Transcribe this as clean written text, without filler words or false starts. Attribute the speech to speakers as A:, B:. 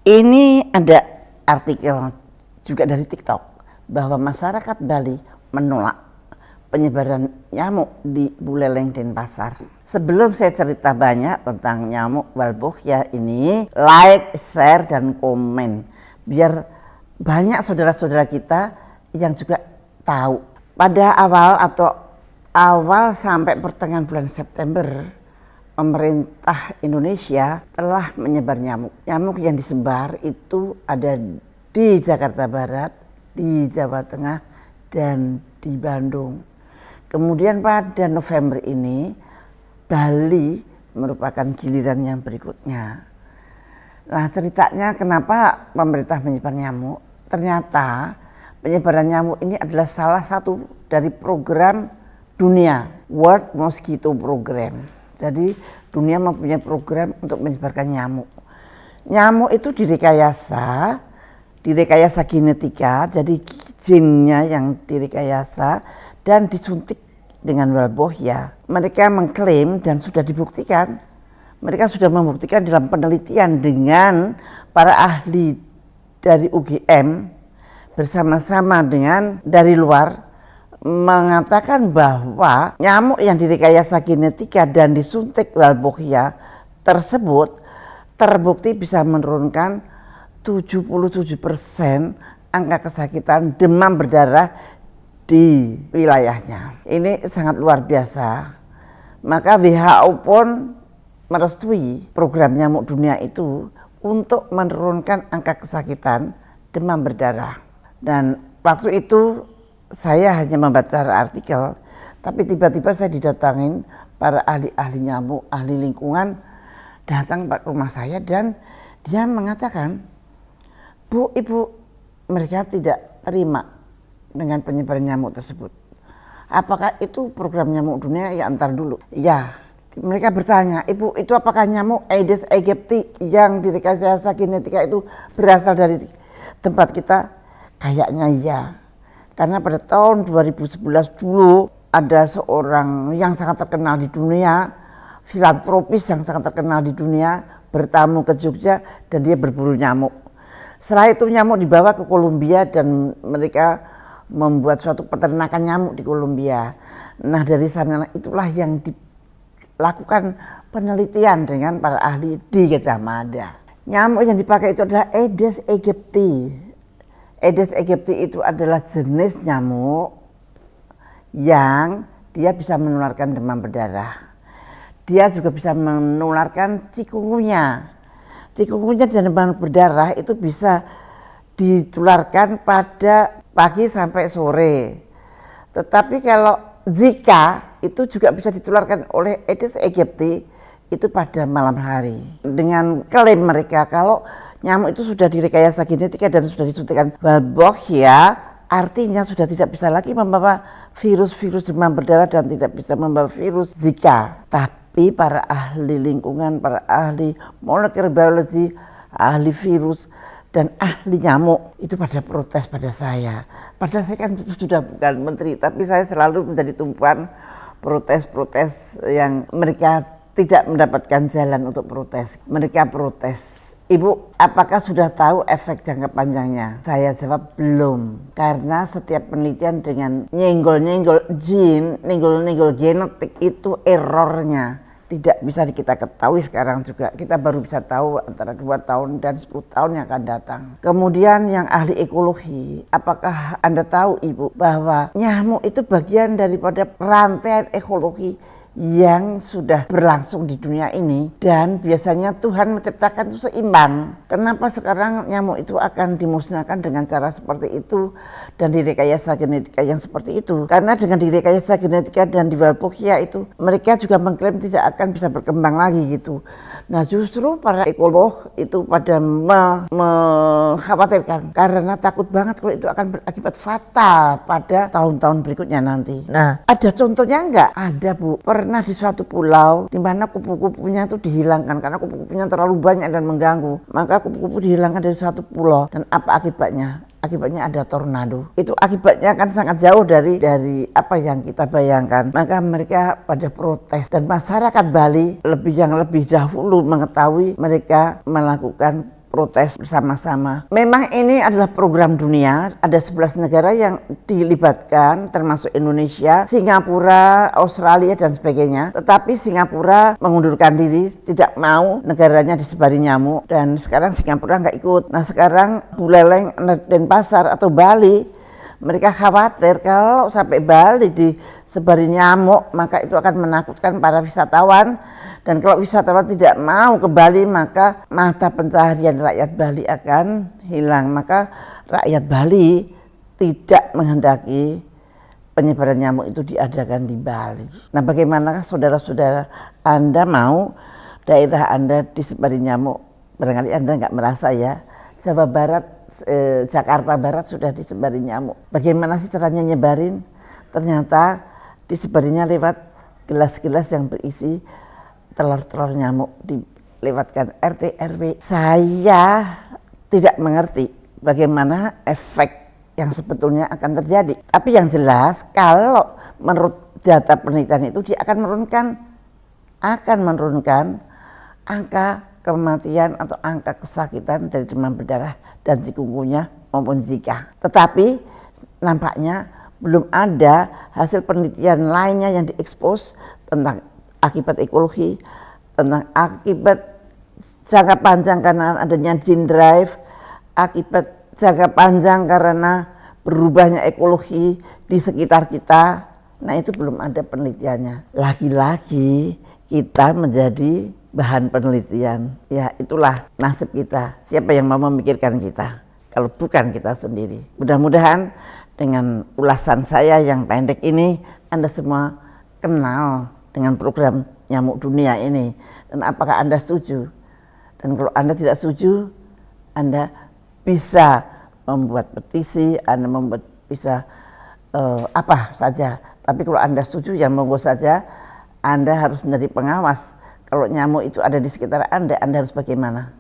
A: Ini ada artikel juga dari TikTok bahwa masyarakat Bali menolak penyebaran nyamuk di Buleleng Denpasar. Sebelum saya cerita banyak tentang nyamuk Walbochia ini, like, share, dan komen biar banyak saudara-saudara kita yang juga tahu. Pada awal sampai pertengahan bulan September, pemerintah Indonesia telah menyebar nyamuk. Nyamuk yang disebar itu ada di Jakarta Barat, di Jawa Tengah, dan di Bandung. Kemudian pada November ini, Bali merupakan giliran yang berikutnya. Nah, ceritanya kenapa pemerintah menyebar nyamuk? Ternyata penyebaran nyamuk ini adalah salah satu dari program dunia, World Mosquito Program. Jadi dunia mempunyai program untuk menyebarkan nyamuk. Nyamuk itu direkayasa genetika, jadi gennya yang direkayasa dan disuntik dengan Walbochia. Mereka mengklaim dan sudah dibuktikan, mereka sudah membuktikan dalam penelitian dengan para ahli dari UGM bersama-sama dengan dari luar, mengatakan bahwa nyamuk yang direkayasa genetika dan disuntik Walbochia tersebut terbukti bisa menurunkan 77% angka kesakitan demam berdarah di wilayahnya. Ini sangat luar biasa. Maka WHO pun merestui program nyamuk dunia itu untuk menurunkan angka kesakitan demam berdarah. Dan waktu itu saya hanya membaca artikel, tapi tiba-tiba saya didatangin para ahli nyamuk, ahli lingkungan datang ke rumah saya dan dia mengatakan, Bu, Ibu, mereka tidak terima dengan penyebaran nyamuk tersebut. Apakah itu program nyamuk dunia? Ya, antar dulu. Ya, mereka bertanya, Ibu, itu apakah nyamuk Aedes aegypti yang direkayasa genetika itu berasal dari tempat kita? Kayaknya ya. Karena pada tahun 2011 dulu ada seorang yang sangat terkenal di dunia, filantropis yang sangat terkenal di dunia, bertamu ke Jogja dan dia berburu nyamuk. Setelah itu nyamuk dibawa ke Kolombia dan mereka membuat suatu peternakan nyamuk di Kolombia. Nah, dari sana itulah yang dilakukan penelitian dengan para ahli di Gajah Mada. Nyamuk yang dipakai itu adalah Aedes aegypti. Aedes aegypti itu adalah jenis nyamuk yang dia bisa menularkan demam berdarah. Dia juga bisa menularkan cikungunya. Cikungunya dan demam berdarah itu bisa ditularkan pada pagi sampai sore. Tetapi kalau Zika itu juga bisa ditularkan oleh Aedes aegypti itu pada malam hari. Dengan klaim mereka kalau nyamuk itu sudah direkayasa genetika dan sudah disuntikkan Walbochia, artinya sudah tidak bisa lagi membawa virus-virus demam berdarah dan tidak bisa membawa virus Zika. Tapi para ahli lingkungan, para ahli molekuler biologi, ahli virus, dan ahli nyamuk itu pada protes pada saya. Padahal saya kan sudah bukan menteri, tapi saya selalu menjadi tumpuan protes-protes yang mereka tidak mendapatkan jalan untuk protes. Mereka protes. Ibu, apakah sudah tahu efek jangka panjangnya? Saya jawab belum, karena setiap penelitian dengan nyenggol-nyenggol gene, nyenggol-nyenggol genetik itu errornya tidak bisa kita ketahui sekarang juga. Kita baru bisa tahu antara 2 tahun dan 10 tahun yang akan datang. Kemudian yang ahli ekologi, apakah Anda tahu Ibu bahwa nyamuk itu bagian daripada rantaian ekologi yang sudah berlangsung di dunia ini, dan biasanya Tuhan menciptakan itu seimbang. Kenapa sekarang nyamuk itu akan dimusnahkan dengan cara seperti itu dan direkayasa genetika yang seperti itu? Karena dengan direkayasa genetika dan di Walbochia itu mereka juga mengklaim tidak akan bisa berkembang lagi gitu. Nah, justru para ekolog itu pada mengkhawatirkan karena takut banget kalau itu akan berakibat fatal pada tahun-tahun berikutnya nanti. Nah, ada contohnya enggak? Ada, Bu. Pernah di suatu pulau di mana kupu-kupunya itu dihilangkan karena kupu-kupunya terlalu banyak dan mengganggu. Maka kupu-kupu dihilangkan dari suatu pulau dan apa akibatnya? Akibatnya ada tornado. Itu akibatnya kan sangat jauh dari apa yang kita bayangkan. Maka mereka pada protes dan masyarakat Bali lebih dahulu mengetahui, mereka melakukan protes bersama-sama. Memang ini adalah program dunia, ada 11 negara yang dilibatkan termasuk Indonesia, Singapura, Australia dan sebagainya. Tetapi Singapura mengundurkan diri, tidak mau negaranya disebari nyamuk dan sekarang Singapura nggak ikut. Nah sekarang Buleleng, Denpasar atau Bali, mereka khawatir kalau sampai Bali disebari nyamuk maka itu akan menakutkan para wisatawan. Dan kalau wisatawan tidak mau ke Bali maka mata pencaharian rakyat Bali akan hilang. Maka rakyat Bali tidak menghendaki penyebaran nyamuk itu diadakan di Bali. Nah bagaimana saudara-saudara Anda mau daerah Anda disebari nyamuk? Barangkali Anda nggak merasa ya, Jawa Barat, Jakarta Barat sudah disebari nyamuk. Bagaimana sih caranya nyebarin? Ternyata disebarinya lewat gelas-gelas yang berisi telur-telur nyamuk dilewatkan RT RW. Saya tidak mengerti bagaimana efek yang sebetulnya akan terjadi. Tapi yang jelas kalau menurut data penelitian itu dia akan menurunkan angka kematian atau angka kesakitan dari demam berdarah dan chikungunya maupun Zika. Tetapi nampaknya belum ada hasil penelitian lainnya yang diekspos tentang akibat ekologi, tentang akibat jangka panjang karena adanya gene drive, akibat jangka panjang karena berubahnya ekologi di sekitar kita. Nah itu belum ada penelitiannya. Lagi-lagi kita menjadi bahan penelitian. Ya itulah nasib kita. Siapa yang mau memikirkan kita kalau bukan kita sendiri. Mudah-mudahan dengan ulasan saya yang pendek ini Anda semua kenal dengan program nyamuk dunia ini. Dan apakah Anda setuju? Dan kalau Anda tidak setuju, Anda bisa membuat petisi, Anda bisa apa saja. Tapi kalau Anda setuju ya monggo saja. Anda harus menjadi pengawas. Kalau nyamuk itu ada di sekitar Anda harus bagaimana?